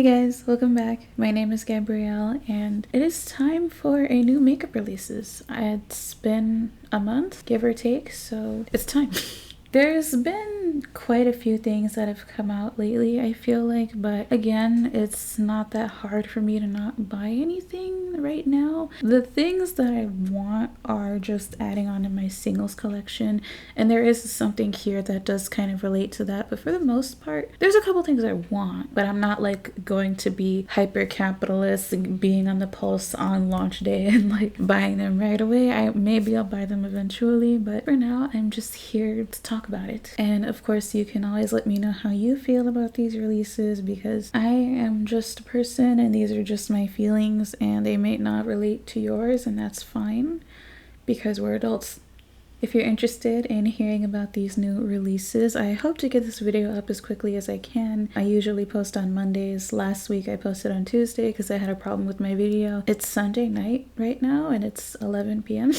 Hey guys, welcome back. My name is Gabrielle and it is time for a new makeup releases. It's been a month, give or take, so it's time. There's been quite a few things that have come out lately, I feel like, but again, it's not that hard for me to not buy anything right now. The things that I want are just adding on to my singles collection, and there is something here that does kind of relate to that, but for the most part, there's a couple things I want, but I'm not like going to be hyper capitalist and being on the pulse on launch day and like buying them right away. Maybe I'll buy them eventually, but for now, I'm just here to talk about it. And of course, you can always let me know how you feel about these releases, because I am just a person and these are just my feelings and they may not relate to yours, and that's fine because we're adults. If you're interested in hearing about these new releases, I hope to get this video up as quickly as I can. I usually post on Mondays. Last week I posted on Tuesday because I had a problem with my video. It's Sunday night right now and it's 11 p.m.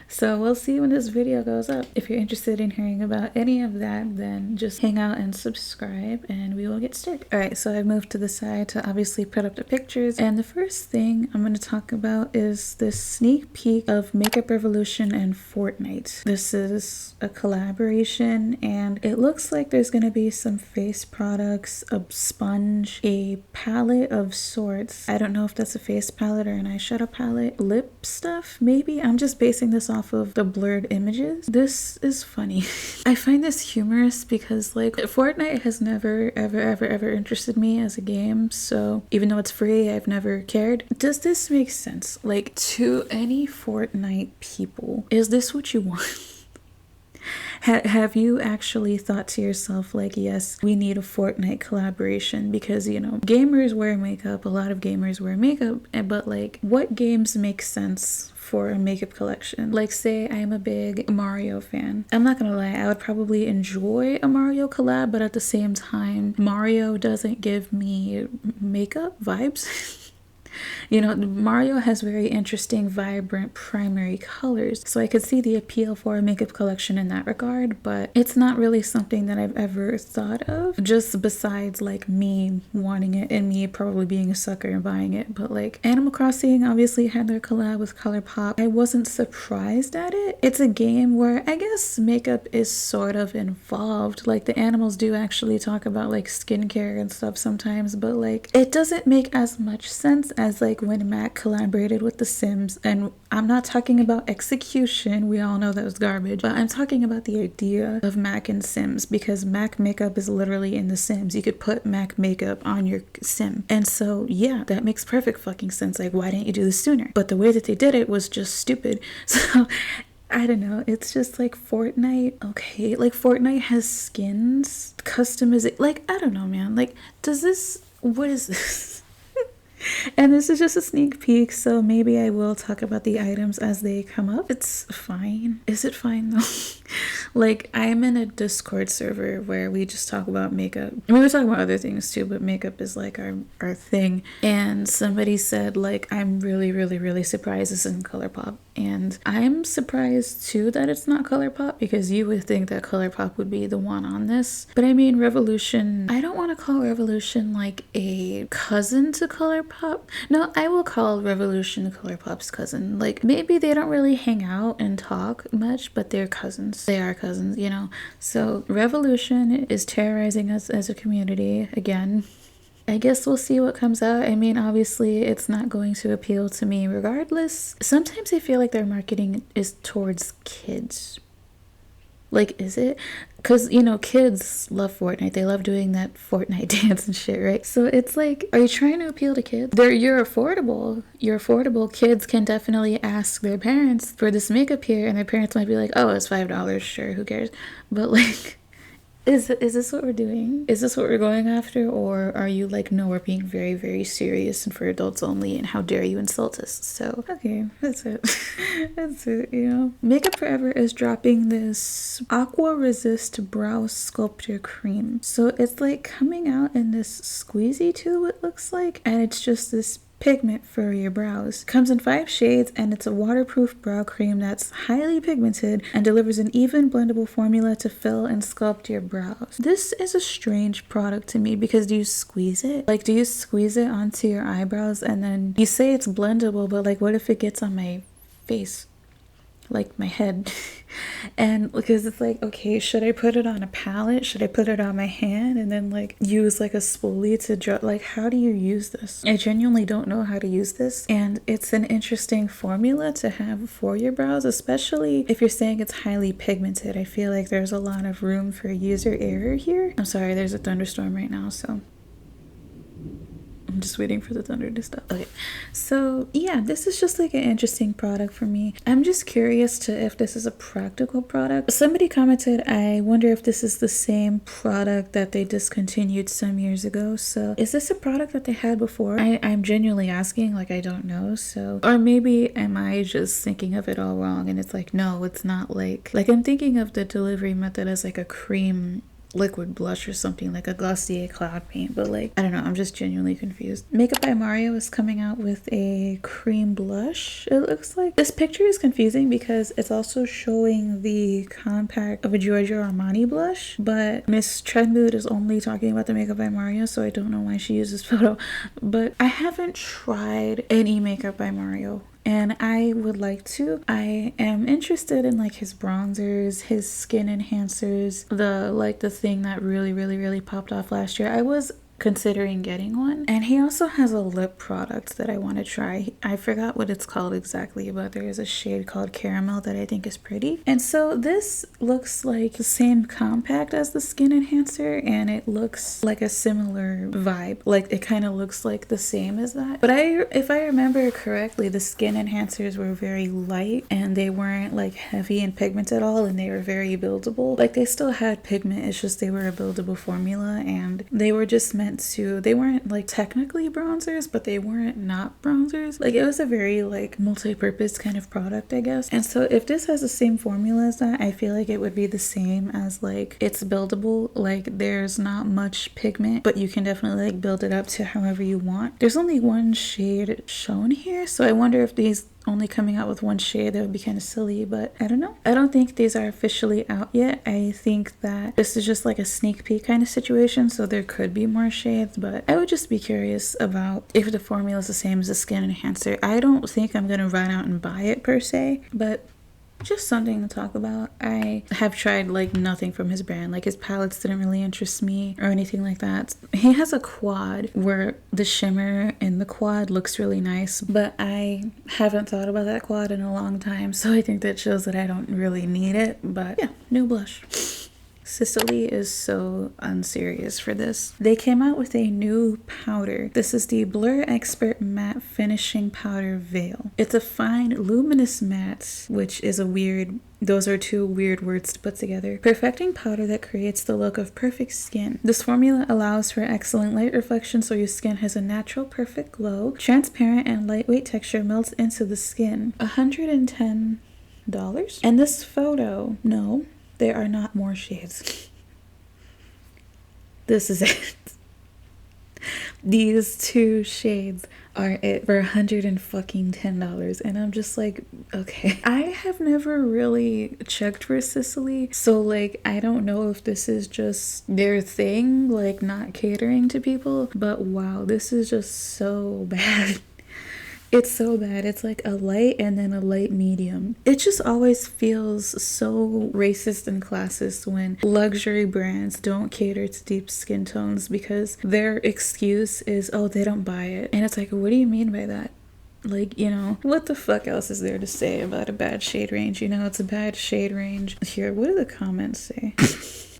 So we'll see when this video goes up. If you're interested in hearing about any of that, then just hang out and subscribe and we will get started. Alright, so I've moved to the side to obviously put up the pictures. And the first thing I'm going to talk about is this sneak peek of Makeup Revolution and Fortnite. This is a collaboration and it looks like there's going to be some face products, a sponge, a palette of sorts. I don't know if that's a face palette or an eyeshadow palette. Lip stuff, maybe? I'm just basing this off of the blurred images. This is funny. I find this humorous because like Fortnite has never ever interested me as a game, so even though it's free, I've never cared. Does this make sense? Like, to any Fortnite people, is this what you want? Have you actually thought to yourself like, yes, we need a Fortnite collaboration because, you know, gamers wear makeup, a lot of gamers wear makeup, but like what games make sense for a makeup collection? Like, say I'm a big Mario fan. I'm not gonna lie, I would probably enjoy a Mario collab, but at the same time, Mario doesn't give me makeup vibes. You know, Mario has very interesting, vibrant primary colors, so I could see the appeal for a makeup collection in that regard, but it's not really something that I've ever thought of, just besides like me wanting it and me probably being a sucker and buying it. But like Animal Crossing obviously had their collab with ColourPop. I wasn't surprised at it. It's a game where I guess makeup is sort of involved. Like the animals do actually talk about like skincare and stuff sometimes, but like it doesn't make as much sense as like when Mac collaborated with The Sims. And I'm not talking about execution, we all know that was garbage, but I'm talking about the idea of Mac and Sims, because Mac makeup is literally in The Sims. You could put Mac makeup on your Sim, and so yeah, that makes perfect fucking sense. Like, why didn't you do this sooner? But the way that they did it was just stupid. So I don't know, it's just like Fortnite, okay, like Fortnite has skins, customization, like I don't know, man, like what is this? And this is just a sneak peek, so maybe I will talk about the items as they come up. It's fine. Is it fine though? Like, I am in a Discord server where we just talk about makeup. I mean, we talk about other things too, but makeup is like our thing. And somebody said like, I'm really surprised this isn't ColourPop. And I'm surprised too that it's not ColourPop, because you would think that ColourPop would be the one on this. But I mean, Revolution, I don't want to call Revolution like a cousin to ColourPop. No, I will call Revolution ColourPop's cousin. Like, maybe they don't really hang out and talk much, but they're cousins. They are cousins, you know? So Revolution is terrorizing us as a community again. I guess we'll see what comes out. I mean, obviously, it's not going to appeal to me regardless. Sometimes I feel like their marketing is towards kids. Like, is it? Because, you know, kids love Fortnite. They love doing that Fortnite dance and shit, right? So it's like, are you trying to appeal to kids? You're affordable. You're affordable. Kids can definitely ask their parents for this makeup here, and their parents might be like, oh, it's $5. Sure, who cares? But like, Is this what we're doing? Is this what we're going after? Or are you like, no, we're being very serious and for adults only, and how dare you insult us? So, okay, that's it. That's it, you know. Makeup Forever is dropping this Aqua Resist Brow Sculptor Cream. So it's like coming out in this squeezy tube, it looks like, and it's just this pigment for your brows. Comes in 5 shades and it's a waterproof brow cream that's highly pigmented and delivers an even blendable formula to fill and sculpt your brows. This is a strange product to me because do you squeeze it? Like, do you squeeze it onto your eyebrows and then you say it's blendable, but like what if it gets on my face? Like my head. And because it's like, okay, should I put it on a palette? Should I put it on my hand and then like use like a spoolie to draw? Like, how do you use this? I genuinely don't know how to use this, and it's an interesting formula to have for your brows, especially if you're saying it's highly pigmented. I feel like there's a lot of room for user error here. I'm sorry, there's a thunderstorm right now, so I'm just waiting for the thunder to stop. Okay, so yeah, this is just like an interesting product for me. I'm just curious to if this is a practical product. Somebody commented, I wonder if this is the same product that they discontinued some years ago. So is this a product that they had before? I'm genuinely asking, like I don't know. So, or maybe am I just thinking of it all wrong and it's like, no, it's not like I'm thinking of the delivery method as like a cream liquid blush or something, like a Glossier cloud paint, but like I don't know, I'm just genuinely confused. Makeup by Mario is coming out with a cream blush. It looks like this picture is confusing because it's also showing the compact of a Giorgio Armani blush, but Miss Trendmood is only talking about the Makeup by Mario, so I don't know why she used this photo. But I haven't tried any Makeup by Mario and I would like to. I am interested in like his bronzers, his skin enhancers, the thing that really popped off last year. I was considering getting one, and he also has a lip product that I want to try. I forgot what it's called exactly, but there is a shade called Caramel that I think is pretty. And so this looks like the same compact as the skin enhancer, and it looks like a similar vibe. Like it kind of looks like the same as that. But if I remember correctly, the skin enhancers were very light and they weren't like heavy in pigment at all, and they were very buildable. Like they still had pigment, it's just they were a buildable formula, and they were just meant to, they weren't like technically bronzers, but they weren't not bronzers. Like it was a very like multi-purpose kind of product, I guess. And so if this has the same formula as that, I feel like it would be the same as like it's buildable. Like there's not much pigment, but you can definitely like build it up to however you want. There's only one shade shown here, so I wonder if these only coming out with one shade, that would be kind of silly, but I don't know. I don't think these are officially out yet. I think that this is just like a sneak peek kind of situation, so there could be more shades, but I would just be curious about if the formula is the same as the skin enhancer. I don't think I'm gonna run out and buy it per se, but just something to talk about. I have tried like nothing from his brand. Like his palettes didn't really interest me or anything like that. He has a quad where the shimmer in the quad looks really nice, but I haven't thought about that quad in a long time, so I think that shows that I don't really need it. But yeah, new blush. Cicely is so unserious for this. They came out with a new powder. This is the Blur Expert Matte Finishing Powder Veil. It's a fine luminous matte, which is a weird, those are two weird words to put together. Perfecting powder that creates the look of perfect skin. This formula allows for excellent light reflection so your skin has a natural perfect glow. Transparent and lightweight texture melts into the skin. $110. And this photo, no, there are not more shades. This is it. These two shades are it for $110, and I'm just like, okay. I have never really checked for Cicely, so like I don't know if this is just their thing, like not catering to people, but wow, this is just so bad. It's so bad. It's like a light and then a light medium. It just always feels so racist and classist when luxury brands don't cater to deep skin tones because their excuse is, oh, they don't buy it. And it's like, what do you mean by that? Like, you know, what the fuck else is there to say about a bad shade range? You know, it's a bad shade range. Here, what do the comments say?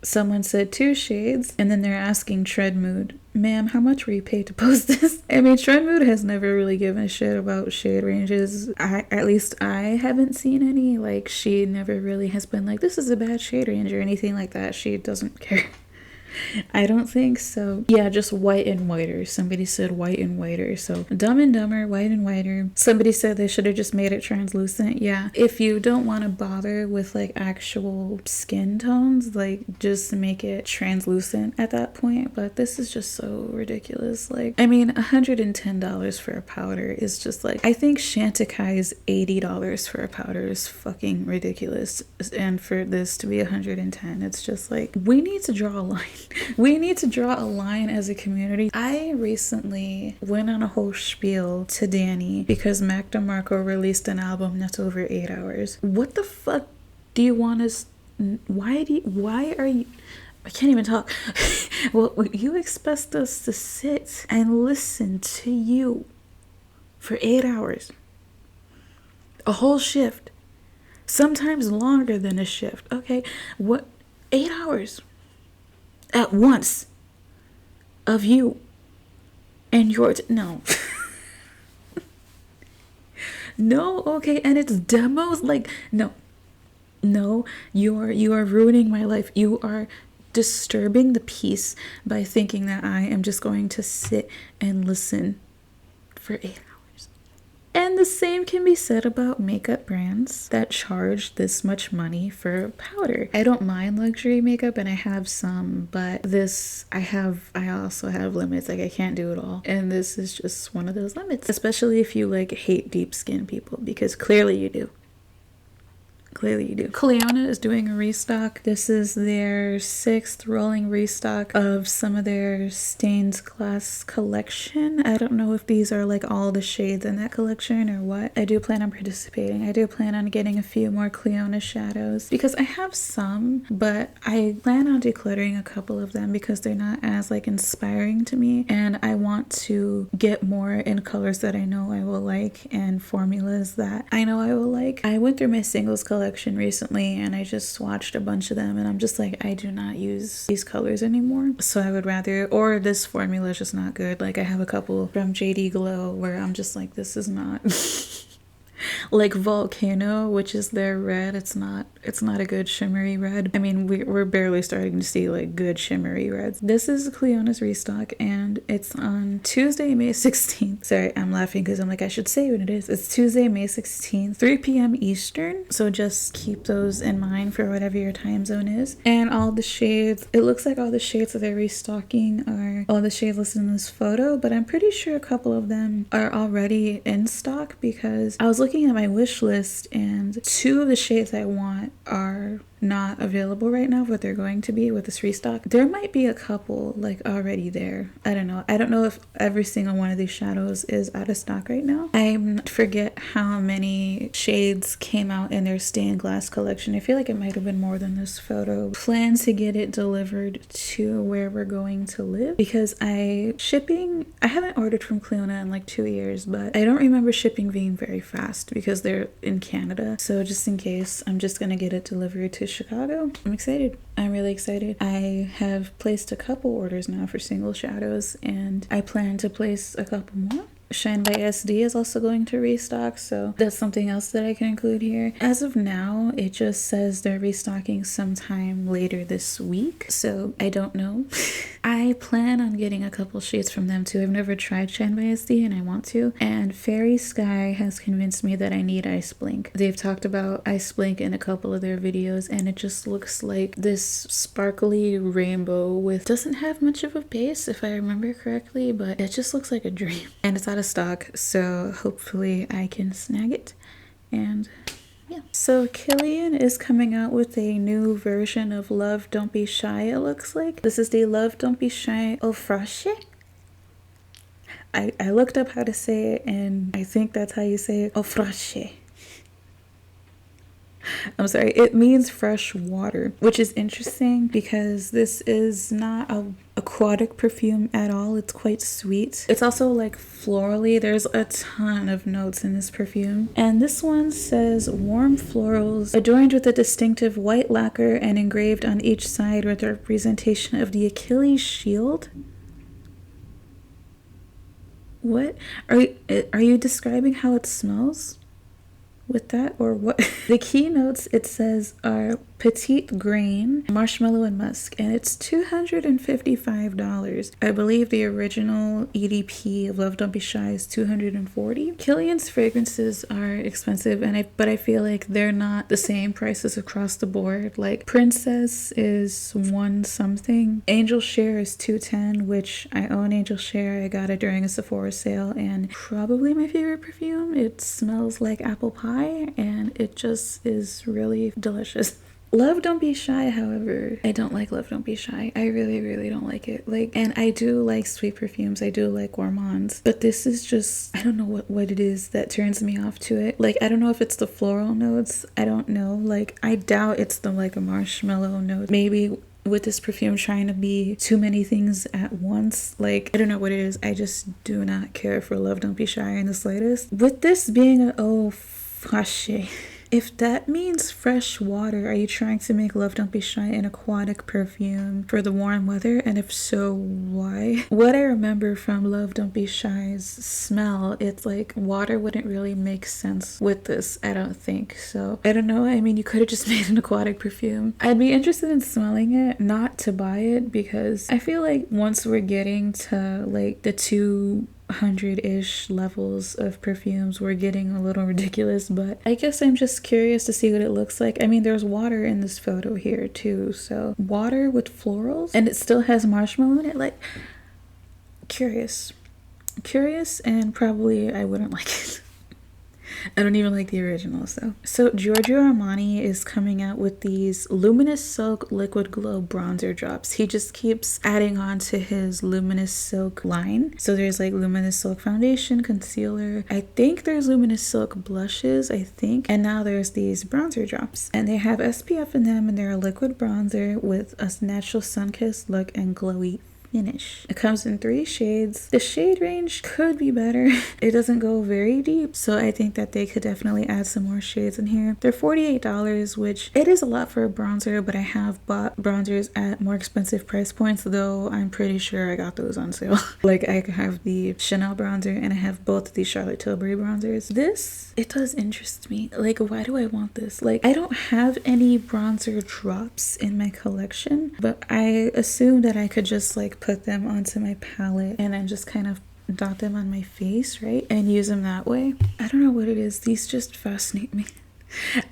Someone said 2 shades, and then they're asking Trendmood, ma'am, how much were you paid to post this? I mean, Trendmood has never really given a shit about shade ranges. At least I haven't seen any. Like, she never really has been like, this is a bad shade range or anything like that. She doesn't care. I don't think so. Yeah, just white and whiter. Somebody said white and whiter. So Dumb and Dumber, white and whiter. Somebody said they should have just made it translucent. Yeah. If you don't want to bother with like actual skin tones, like just make it translucent at that point. But this is just so ridiculous. Like, I mean, $110 for a powder is just like, I think Chanticleer's $80 for a powder is fucking ridiculous. And for this to be 110, it's just like, we need to draw a line. We need to draw a line as a community. I recently went on a whole spiel to Danny because Mac DeMarco released an album that's over 8 hours. What the fuck do you want us? Why are you? I can't even talk. Well, you expect us to sit and listen to you for 8 hours, a whole shift, sometimes longer than a shift. Okay, what? 8 hours at once of you and your no. No, okay, and it's demos, like, no, you are ruining my life. You are disturbing the peace by thinking that I am just going to sit and listen for 8 hours. And the same can be said about makeup brands that charge this much money for powder. I don't mind luxury makeup, and I have some, but I also have limits. Like, I can't do it all. And this is just one of those limits, especially if you like hate deep skin people, because clearly you do. Clearly you do. Cleona is doing a restock. This is their 6th rolling restock of some of their stained glass collection. I don't know if these are like all the shades in that collection or what. I do plan on participating. I do plan on getting a few more Cleona shadows because I have some, but I plan on decluttering a couple of them because they're not as like inspiring to me, and I want to get more in colors that I know I will like and formulas that I know I will like. I went through my singles collection recently and I just swatched a bunch of them, and I'm just like, I do not use these colors anymore, so I would rather, or this formula is just not good. Like, I have a couple from JD Glow where I'm just like, this is not like Volcano, which is their red, it's not a good shimmery red. I mean, we're barely starting to see like good shimmery reds. This is Cleona's restock, and it's on Tuesday, May 16th. Sorry, I'm laughing because I'm like, I should say what it is. It's Tuesday, May 16th, 3 p.m. Eastern, so just keep those in mind for whatever your time zone is. And all the shades, it looks like all the shades that they're restocking are all the shades listed in this photo, but I'm pretty sure a couple of them are already in stock because I was looking at my wish list and 2 of the shades I want are not available right now, but they're going to be with this restock. There might be a couple like already there. I don't know if every single one of these shadows is out of stock right now. I forget how many shades came out in their stained glass collection. I feel like it might have been more than this photo. Plan to get it delivered to where we're going to live because I haven't ordered from Cleona in like 2 years, but I don't remember shipping being very fast because they're in Canada. So just in case, I'm just gonna get it delivered to Chicago. I'm excited. I'm really excited. I have placed a couple orders now for single shadows, and I plan to place a couple more. Shine by SD is also going to restock, so that's something else that I can include here. As of now, it just says they're restocking sometime later this week, so I don't know. I plan on getting a couple shades from them too. I've never tried Shine by SD and I want to, and Fairy Sky has convinced me that I need Ice Blink. They've talked about Ice Blink in a couple of their videos, and it just looks like this sparkly rainbow with doesn't have much of a base if I remember correctly, but it just looks like a dream, and it's out of stock, so hopefully I can snag it. And yeah, so Killian is coming out with a new version of Love Don't Be Shy, it looks like. This is the Love Don't Be Shy Au Fraiche. I looked up how to say it, and I think that's how you say it. Au Fraiche. I'm sorry, it means fresh water, which is interesting because this is not a aquatic perfume at all. It's quite sweet. It's also like florally. There's a ton of notes in this perfume. And this one says warm florals adorned with a distinctive white lacquer and engraved on each side with a representation of the Achilles shield. What? Are you describing how it smells with that, or what? The key notes, it says, are Petite Grain Marshmallow and Musk, and it's $255. I believe the original EDP of Love Don't Be Shy is $240. Kilian's fragrances are expensive, but I feel like they're not the same prices across the board. Like Princess is one something, Angel Share is $210, which I own Angel Share. I got it during a Sephora sale, and probably my favorite perfume. It smells like apple pie, and it just is really delicious. Love Don't Be Shy, however, I don't like Love Don't Be Shy. I really, really don't like it. Like, and I do like sweet perfumes. I do like gourmands. But this is just, I don't know what it is that turns me off to it. Like, I don't know if it's the floral notes. I don't know. Like, I doubt it's the, like, a marshmallow note. Maybe with this perfume trying to be too many things at once. Like, I don't know what it is. I just do not care for Love Don't Be Shy in the slightest. With this being a, oh, fashe. If that means fresh water, are you trying to make Love Don't Be Shy an aquatic perfume for the warm weather? And if so, why? What I remember from Love Don't Be Shy's smell, it's like water wouldn't really make sense with this, I don't think. So, I don't know. I mean, you could have just made an aquatic perfume. I'd be interested in smelling it, not to buy it, because I feel like once we're getting to like the 200-ish levels of perfumes, we're getting a little ridiculous, but I guess I'm just curious to see what it looks like. I mean, there's water in this photo here too, so water with florals, and it still has marshmallow in it. Like, curious, and probably I wouldn't like it. I don't even like the original. So Giorgio Armani is coming out with these Luminous Silk Liquid Glow Bronzer Drops. He just keeps adding on to his Luminous Silk line. So there's like Luminous Silk Foundation, Concealer. I think there's Luminous Silk Blushes, I think. And now there's these bronzer drops. And they have SPF in them, and they're a liquid bronzer with a natural sun-kissed look and glowy finish. It comes in 3 shades. The shade range could be better. It doesn't go very deep, so I think that they could definitely add some more shades in here. They're $48, which it is a lot for a bronzer, but I have bought bronzers at more expensive price points, though I'm pretty sure I got those on sale. Like, I have the Chanel bronzer and I have both of these Charlotte Tilbury bronzers. This, it does interest me. Like, why do I want this? Like, I don't have any bronzer drops in my collection, but I assume that I could just like put them onto my palette and then just kind of dot them on my face, right? And use them that way. I don't know what it is. These just fascinate me.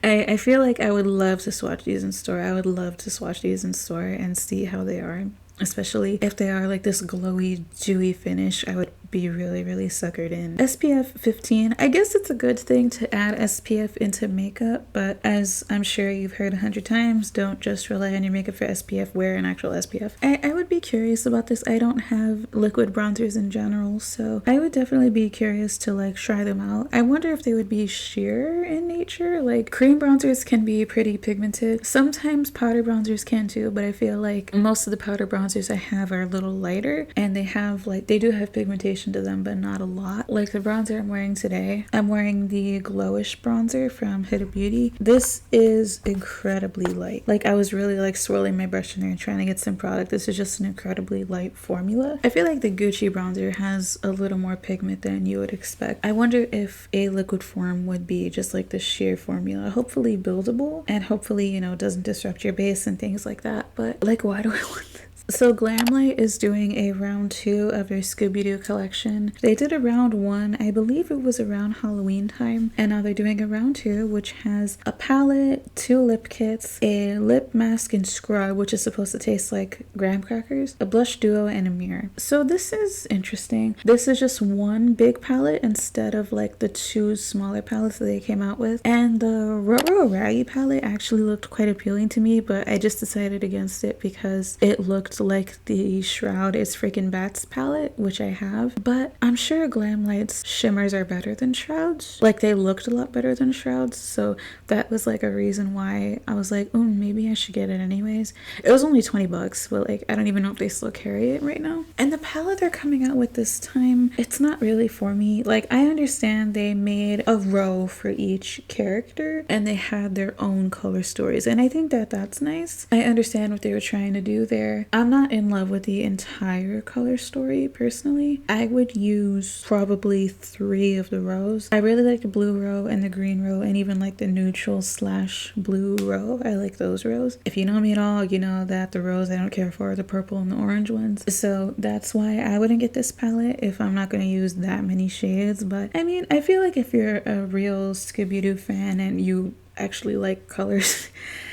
I feel like I would love to swatch these in store. I would love to swatch these in store and see how they are. Especially if they are like this glowy, dewy finish, I would be really, really suckered in. SPF 15. I guess it's a good thing to add SPF into makeup, but as I'm sure you've heard 100 times, don't just rely on your makeup for SPF, wear an actual SPF. I would be curious about this. I don't have liquid bronzers in general, so I would definitely be curious to like try them out. I wonder if they would be sheer in nature. Like, cream bronzers can be pretty pigmented. Sometimes powder bronzers can too, but I feel like most of the powder bronzers I have are a little lighter, and they have like, they do have pigmentation to them, but not a lot. Like the bronzer I'm wearing today, I'm wearing the Glowish bronzer from Huda Beauty. This is incredibly light. Like, I was really like swirling my brush in there and trying to get some product. This is just an incredibly light formula. I feel like the Gucci bronzer has a little more pigment than you would expect. I wonder if a liquid form would be just like the sheer formula. Hopefully buildable, and hopefully, you know, doesn't disrupt your base and things like that. But like, why do I want this? So Glamlight is doing a round 2 of their Scooby-Doo collection. They did a round 1, I believe it was around Halloween time, and now they're doing a round 2, which has a palette, 2 lip kits, a lip mask and scrub, which is supposed to taste like graham crackers, a blush duo, and a mirror. So this is interesting. This is just one big palette instead of like the 2 smaller palettes that they came out with. And the Ruh-Roh Raggy palette actually looked quite appealing to me, but I just decided against it because it looked like the Shroud It's Freaking Bats palette, which I have. But I'm sure Glamlight's shimmers are better than Shroud's. Like, they looked a lot better than Shroud's, so that was like a reason why I was like, oh, maybe I should get it anyways. It was only $20, but like, I don't even know if they still carry it right now. And the palette they're coming out with this time, it's not really for me. Like, I understand they made a row for each character and they had their own color stories, and I think that that's nice. I understand what they were trying to do there. I'm not in love with the entire color story personally. I would use probably 3 of the rows. I really like the blue row and the green row and even like the neutral / blue row. I like those rows. If you know me at all, you know that the rows I don't care for are the purple and the orange ones. So that's why I wouldn't get this palette if I'm not going to use that many shades. But I mean, I feel like if you're a real Scooby-Doo fan and you actually like colors,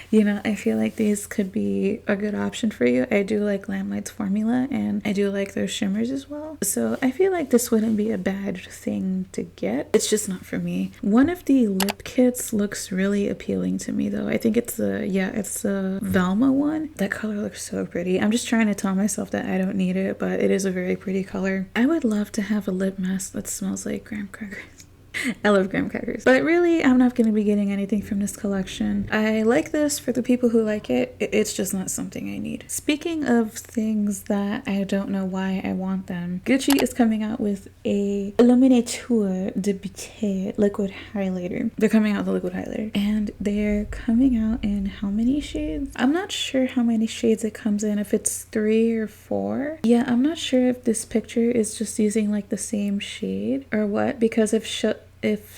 you know, I feel like these could be a good option for you. I do like Lamlight's formula and I do like those shimmers as well. So I feel like this wouldn't be a bad thing to get. It's just not for me. One of the lip kits looks really appealing to me though. I think it's the Velma one. That color looks so pretty. I'm just trying to tell myself that I don't need it, but it is a very pretty color. I would love to have a lip mask that smells like graham crackers. I love graham crackers. But really, I'm not going to be getting anything from this collection. I like this for the people who like it. It's just not something I need. Speaking of things that I don't know why I want them, Gucci is coming out with a Illuminateur de Beauté liquid highlighter. They're coming out with a liquid highlighter. And they're coming out in how many shades? I'm not sure how many shades it comes in, if it's 3 or 4. Yeah, I'm not sure if this picture is just using like the same shade or what, because if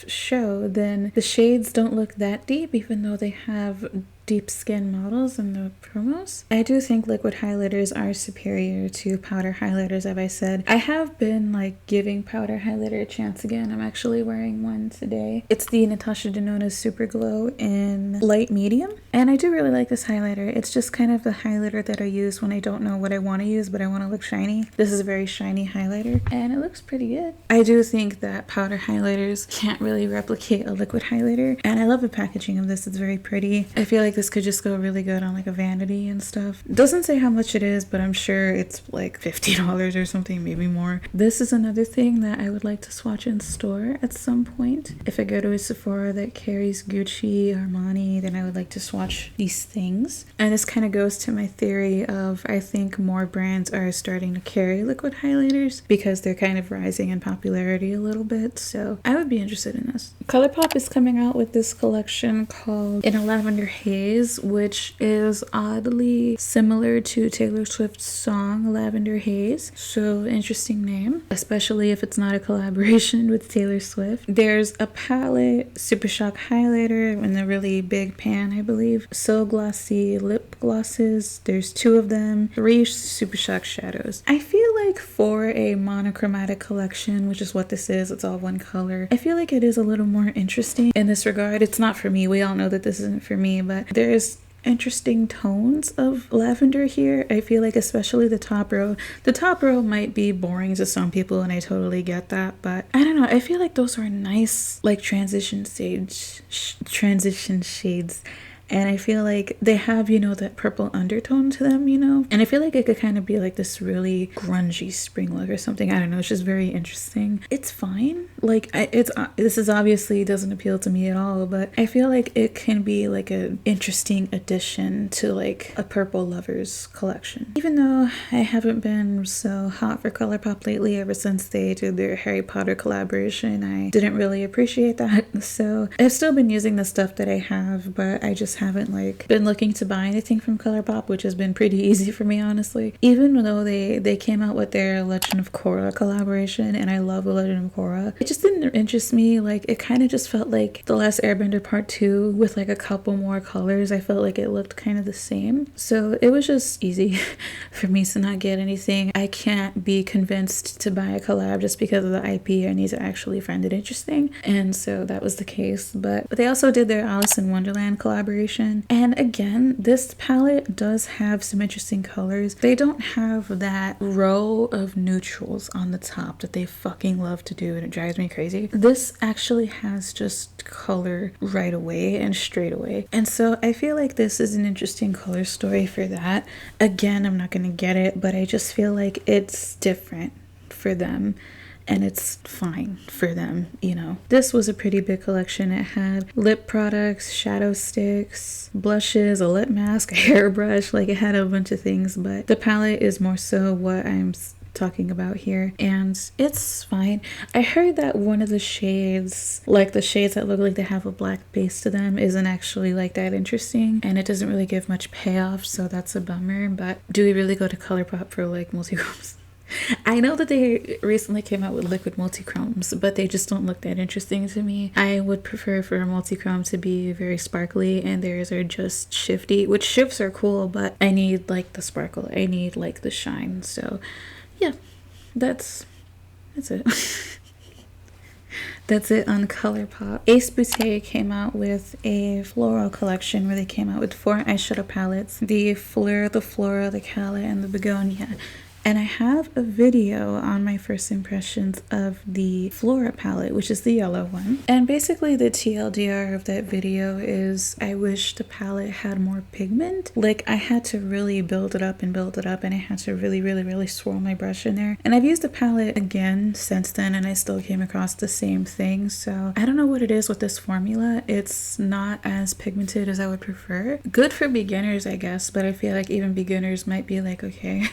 show, then the shades don't look that deep, even though they have deep skin models in the promos. I do think liquid highlighters are superior to powder highlighters, as I said. I have been like giving powder highlighter a chance again. I'm actually wearing one today. It's the Natasha Denona Super Glow in light medium. And I do really like this highlighter. It's just kind of the highlighter that I use when I don't know what I want to use, but I want to look shiny. This is a very shiny highlighter and it looks pretty good. I do think that powder highlighters can't really replicate a liquid highlighter. And I love the packaging of this. It's very pretty. I feel like this could just go really good on like a vanity and stuff. Doesn't say how much it is, but I'm sure it's like $50 or something, maybe more. This is another thing that I would like to swatch in store at some point. If I go to a Sephora that carries Gucci, Armani, then I would like to swatch these things. And this kind of goes to my theory of, I think more brands are starting to carry liquid highlighters because they're kind of rising in popularity a little bit. So I would be interested in this. ColourPop is coming out with this collection called In a Lavender Haze, which is oddly similar to Taylor Swift's song Lavender Haze. So interesting name, especially if it's not a collaboration with Taylor Swift. There's a palette, Super Shock highlighter in a really big pan, I believe. So Glossy lip glosses. There's 2 of them. 3 Super Shock shadows. I feel like for a monochromatic collection, which is what this is, it's all one color, I feel like it is a little more interesting in this regard. It's not for me. We all know that this isn't for me, but there's interesting tones of lavender here. I feel like especially the top row. The top row might be boring to some people and I totally get that, but I don't know. I feel like those are nice like transition shades. And I feel like they have, you know, that purple undertone to them, you know? And I feel like it could kind of be like this really grungy spring look or something. I don't know. It's just very interesting. It's fine. Like, this is obviously doesn't appeal to me at all, but I feel like it can be like an interesting addition to like a purple lovers collection. Even though I haven't been so hot for ColourPop lately, ever since they did their Harry Potter collaboration, I didn't really appreciate that. So I've still been using the stuff that I have, but I just haven't like been looking to buy anything from ColourPop, which has been pretty easy for me, honestly. Even though they came out with their Legend of Korra collaboration, and I love the Legend of Korra, it just didn't interest me. Like, it kind of just felt like The Last Airbender Part 2 with like a couple more colors. I felt like it looked kind of the same, so it was just easy for me to not get anything. I can't be convinced to buy a collab just because of the IP. I need to actually find it interesting, and so that was the case. But they also did their Alice in Wonderland collaboration. And again, this palette does have some interesting colors. They don't have that row of neutrals on the top that they fucking love to do, and it drives me crazy. This actually has just color right away and straight away. And so I feel like this is an interesting color story for that. Again, I'm not gonna get it, but I just feel like it's different for them. And it's fine for them, you know. This was a pretty big collection. It had lip products, shadow sticks, blushes, a lip mask, a hairbrush. Like, it had a bunch of things, but the palette is more so what I'm talking about here, and it's fine. I heard that one of the shades, like the shades that look like they have a black base to them, isn't actually like that interesting, and it doesn't really give much payoff, so that's a bummer. But do we really go to ColourPop for like multi-chromes? I know that they recently came out with liquid multi-chromes, but they just don't look that interesting to me. I would prefer for a multi-chrome to be very sparkly, and theirs are just shifty, which shifts are cool, but I need like the sparkle. I need like the shine. So yeah, that's it. That's it on ColourPop. Ace Boutte came out with a floral collection where they came out with 4 eyeshadow palettes: the Fleur, the Flora, the Cala, and the Begonia. And I have a video on my first impressions of the Flora palette, which is the yellow one. And basically the TLDR of that video is I wish the palette had more pigment. Like, I had to really build it up, and I had to really swirl my brush in there. And I've used the palette again since then, and I still came across the same thing. So I don't know what it is with this formula. It's not as pigmented as I would prefer. Good for beginners, I guess, but I feel like even beginners might be like, okay,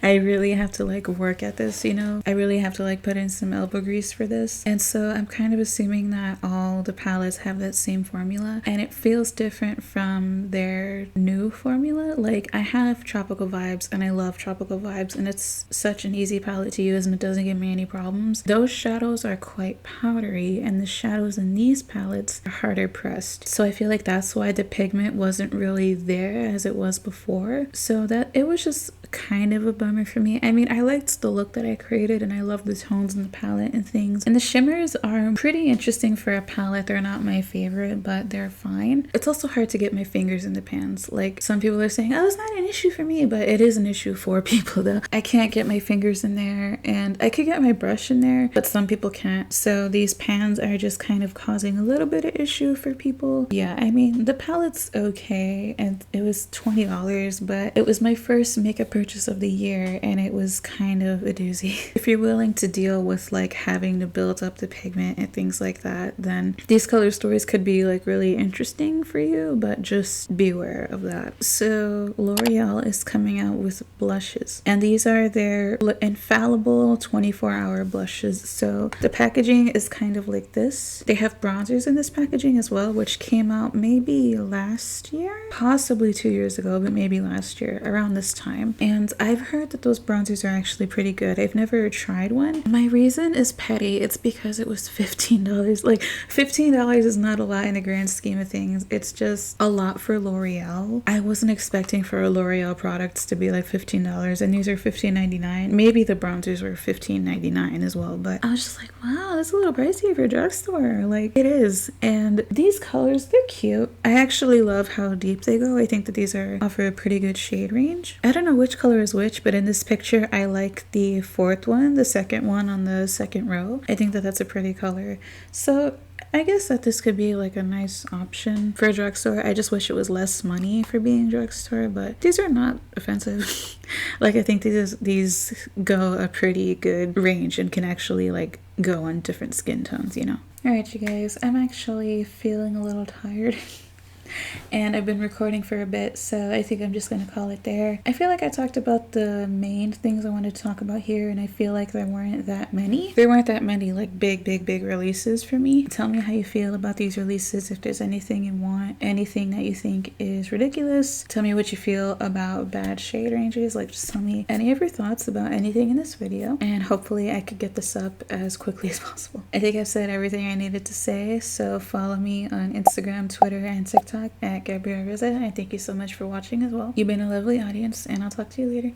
I really have to like work at this, you know? I really have to like put in some elbow grease for this. And so I'm kind of assuming that all the palettes have that same formula, and it feels different from their new formula. Like, I have Tropical Vibes, and I love Tropical Vibes, and it's such an easy palette to use, and it doesn't give me any problems. Those shadows are quite powdery, and the shadows in these palettes are harder pressed. So I feel like that's why the pigment wasn't really there as it was before. So that it was just kind of a bummer for me. I mean, I liked the look that I created, and I love the tones in the palette and things. And the shimmers are pretty interesting for a palette. They're not my favorite, but they're fine. It's also hard to get my fingers in the pans. Like, some people are saying, oh, it's not an issue for me, but it is an issue for people though. I can't get my fingers in there, and I could get my brush in there, but some people can't. So these pans are just kind of causing a little bit of issue for people. Yeah, I mean, the palette's okay, and it was $20, but it was my first makeup purchase of the year, and it was kind of a doozy. If you're willing to deal with like having to build up the pigment and things like that, then these color stories could be like really interesting for you, but just beware of that. So L'Oreal is coming out with blushes, and these are their infallible 24-hour blushes. So the packaging is kind of like this. They have bronzers in this packaging as well, which came out maybe last year, possibly 2 years ago, but maybe last year around this time. And I've heard that those bronzers are actually pretty good. I've never tried one. My reason is petty. It's because it was $15. Like, $15 is not a lot in the grand scheme of things. It's just a lot for L'Oreal. I wasn't expecting for L'Oreal products to be like $15, and these are $15.99. Maybe the bronzers were $15.99 as well, but I was just like, wow, that's a little pricey for a drugstore. Like, it is. And these colors, they're cute. I actually love how deep they go. I think that these offer a pretty good shade range. I don't know which color is which, but in this picture I like the 4th one, the 2nd one on the 2nd row. I think that that's a pretty color. So I guess that this could be like a nice option for a drugstore. I just wish it was less money for being a drugstore, but these are not offensive. Like, I think these go a pretty good range and can actually like go on different skin tones, you know? Alright, you guys, I'm actually feeling a little tired. And I've been recording for a bit, so I think I'm just gonna call it there. I feel like I talked about the main things I wanted to talk about here, and I feel like there weren't that many. There weren't that many like big releases for me. Tell me how you feel about these releases. If there's anything you want, anything that you think is ridiculous, tell me what you feel about bad shade ranges. Like, just tell me any of your thoughts about anything in this video, and hopefully I could get this up as quickly as possible. I think I've said everything I needed to say, so follow me on Instagram, Twitter, and TikTok at Gabrielle, and thank you so much for watching as well. You've been a lovely audience, and I'll talk to you later.